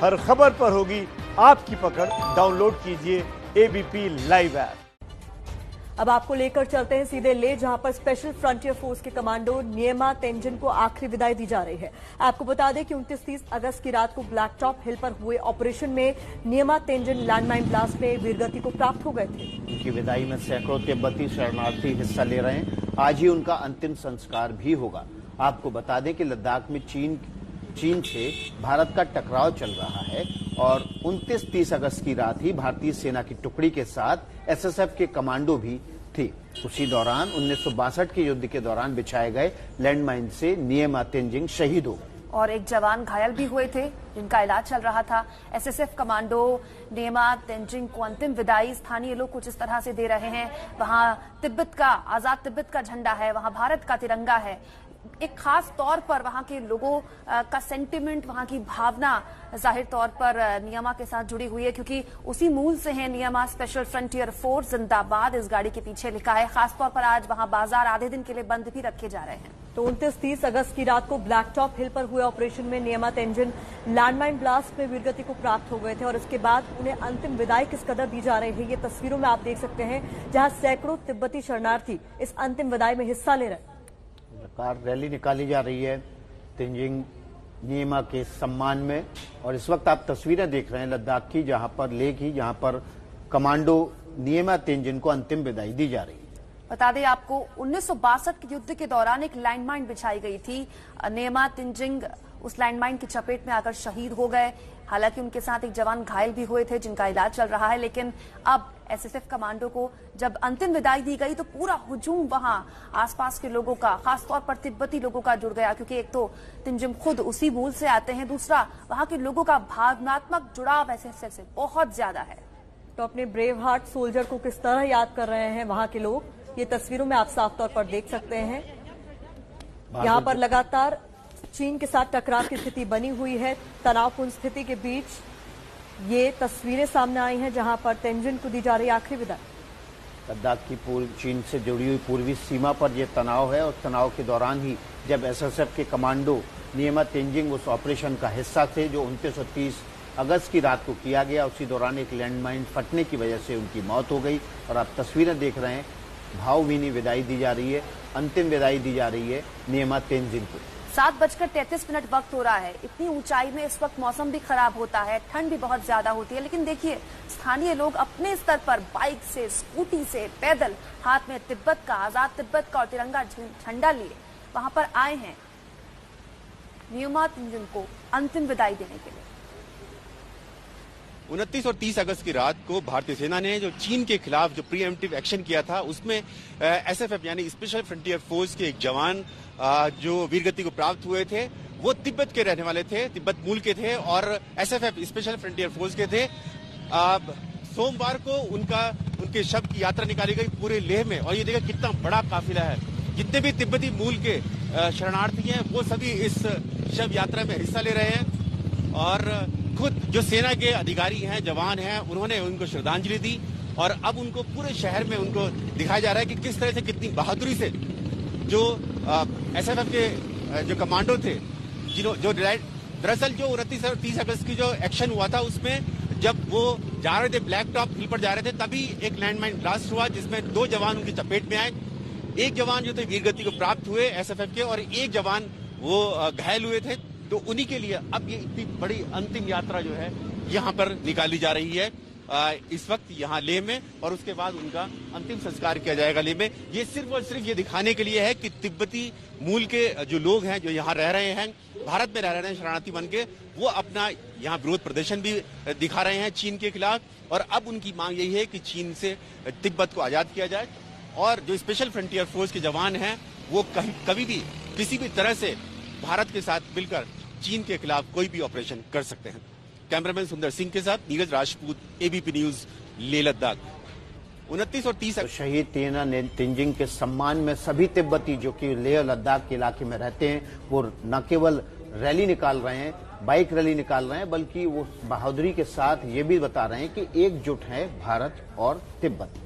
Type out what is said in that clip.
हर खबर पर होगी आपकी पकड़। डाउनलोड कीजिए एबीपी लाइव ऐप। अब आपको लेकर चलते हैं सीधे ले, जहां पर स्पेशल फ्रंटियर फोर्स के कमांडो नियमा तेंजिन को आखिरी विदाई दी जा रही है। आपको बता दें कि 29-30 अगस्त की रात को ब्लैक टॉप हिल पर हुए ऑपरेशन में नियमा तेंजिन लैंडमाइन ब्लास्ट में वीरगति को प्राप्त हो गए थे। उनकी विदाई में सैकड़ों तिब्बती शरणार्थी हिस्सा ले रहे हैं। आज ही उनका अंतिम संस्कार भी होगा। आपको बता दें कि लद्दाख में चीन से भारत का टकराव चल रहा है और 29-30 अगस्त की रात ही भारतीय सेना की टुकड़ी के साथ एसएसएफ के कमांडो भी थे। उसी दौरान 1962 के युद्ध के दौरान बिछाए गए लैंडमाइन से नियमा तेंजिन शहीद हो गए और एक जवान घायल भी हुए थे जिनका इलाज चल रहा था। एसएसएफ कमांडो नियमा तेंजिन को अंतिम विदाई स्थानीय लोग कुछ इस तरह से दे रहे हैं। वहां तिब्बत का आजाद तिब्बत का झंडा है, वहां भारत का तिरंगा है। एक खास तौर पर वहां के लोगों का सेंटिमेंट, वहां की भावना जाहिर तौर पर नियमा के साथ जुड़ी हुई है, क्योंकि उसी मूल से है नियमा स्पेशल फ्रंटियर फोर्स जिंदाबाद इस गाड़ी के पीछे लिखा है। खासतौर पर आज वहां बाजार आधे दिन के लिए बंद भी रखे जा रहे हैं। तो 29-30 अगस्त की रात को ब्लैक टॉप हिल पर हुए ऑपरेशन में नियमा तेंजिन लैंडमाइन ब्लास्ट में वीरगति को प्राप्त हो गए थे और इसके बाद उन्हें अंतिम विदाई किस कदर दी जा रही है, ये तस्वीरों में आप देख सकते हैं, जहां सैकड़ों तिब्बती शरणार्थी इस अंतिम विदाई में हिस्सा ले रहे हैं। रैली निकाली जा रही है तेंजिन नियमा के सम्मान में और इस वक्त आप तस्वीरें देख रहे हैं लद्दाख की, जहां पर लेह की, जहां पर कमांडो नियमा तेंजिन को अंतिम विदाई दी जा रही है। बता दें आपको 1962 के युद्ध के दौरान एक लैंडमाइन बिछाई गई थी। नियमा तेंजिन उस लैंडमाइन की चपेट में आकर शहीद हो गए। हालांकि उनके साथ एक जवान घायल भी हुए थे जिनका इलाज चल रहा है। लेकिन अब एसएसएफ कमांडो को जब अंतिम विदाई दी गई तो पूरा हुजूम वहां आसपास के लोगों का, खासतौर पर तिब्बती लोगों का जुड़ गया, क्योंकि एक तो तेंजिन खुद उसी मूल से आते हैं, दूसरा वहां के लोगों का भावनात्मक जुड़ाव एसएसएफ से बहुत ज्यादा है। तो अपने ब्रेव हार्ट सोल्जर को किस तरह याद कर रहे हैं वहां के लोग, ये तस्वीरों में आप साफ तौर पर देख सकते हैं। यहाँ पर लगातार चीन के साथ टकराव की स्थिति बनी हुई है। तनावपूर्ण स्थिति के बीच ये तस्वीरें सामने आई हैं, जहां पर तेंजिन को दी जा रही आखिरी विदाई। लद्दाख की चीन से जुड़ी हुई पूर्वी सीमा पर यह तनाव है और तनाव के दौरान ही जब एसएसएफ के कमांडो नियमा तेंजिन उस ऑपरेशन का हिस्सा थे जो 29 और 30 अगस्त की रात को किया गया, उसी दौरान एक लैंडमाइन फटने की वजह से उनकी मौत हो गई। और आप तस्वीरें देख रहे हैं, भावभीनी विदाई दी जा रही है, अंतिम विदाई दी जा रही है नियमा तेंजिन को। 7:33 वक्त हो रहा है। इतनी ऊंचाई में इस वक्त मौसम भी खराब होता है, ठंड भी बहुत ज्यादा होती है, लेकिन देखिए स्थानीय लोग अपने स्तर पर बाइक से, स्कूटी से, पैदल, हाथ में तिब्बत का, आजाद तिब्बत का और तिरंगा झंडा लिए वहां पर आए हैं नियमा तेंजिन को अंतिम विदाई देने के लिए। 29 और 30 अगस्त की रात को भारतीय सेना ने जो चीन के खिलाफ जो प्रीएम्प्टिव एक्शन किया था, उसमें एसएफएफ यानी स्पेशल फ्रंटियर फोर्स के एक जवान जो वीरगति को प्राप्त हुए थे, वो तिब्बत के रहने वाले थे, तिब्बत मूल के थे और एसएफएफ स्पेशल फ्रंटियर फोर्स के थे। सोमवार को उनके शव की यात्रा निकाली गई पूरे लेह में और ये देखा कितना बड़ा काफिला है। जितने भी तिब्बती मूल के शरणार्थी हैं वो सभी इस शव यात्रा में हिस्सा ले रहे हैं और खुद जो सेना के अधिकारी हैं, जवान हैं, उन्होंने उनको श्रद्धांजलि दी और अब उनको पूरे शहर में उनको दिखाया जा रहा है कि किस तरह से, कितनी बहादुरी से जो एसएफएफ के जो कमांडो थे, जो दरअसल जो 29 और 30 अगस्त की जो एक्शन हुआ था, उसमें जब वो जा रहे थे ब्लैक टॉप हिल पर जा रहे थे, तभी एक लैंडमाइन ब्लास्ट हुआ जिसमें 2 जवान उनकी चपेट में आए। एक जवान जो थे वीरगति को प्राप्त हुए एसएफएफ के और एक जवान वो घायल हुए थे। तो उन्हीं के लिए अब ये इतनी बड़ी अंतिम यात्रा जो है यहाँ पर निकाली जा रही है इस वक्त यहाँ लेह में, और उसके बाद उनका अंतिम संस्कार किया जाएगा लेह में। ये सिर्फ और सिर्फ ये दिखाने के लिए है कि तिब्बती मूल के जो लोग हैं, जो यहाँ रह रहे हैं, भारत में रह रहे हैं शरणार्थी बन के, वो अपना यहाँ विरोध प्रदर्शन भी दिखा रहे हैं चीन के खिलाफ। और अब उनकी मांग यही है कि चीन से तिब्बत को आजाद किया जाए और जो स्पेशल फ्रंटियर फोर्स के जवान हैं वो कभी भी किसी भी तरह से भारत के साथ मिलकर चीन के खिलाफ कोई भी ऑपरेशन कर सकते हैं। कैमरामैन सुंदर सिंह के साथ नीरज राजपूत, एबीपी न्यूज, लेह लद्दाख। 29 और 30 शहीद नियमा तेंजिन के सम्मान में सभी तिब्बती जो कि लेह लद्दाख के इलाके में रहते हैं, वो न केवल रैली निकाल रहे हैं, बाइक रैली निकाल रहे हैं, बल्कि वो बहादुरी के साथ ये भी बता रहे हैं कि एकजुट है भारत और तिब्बत।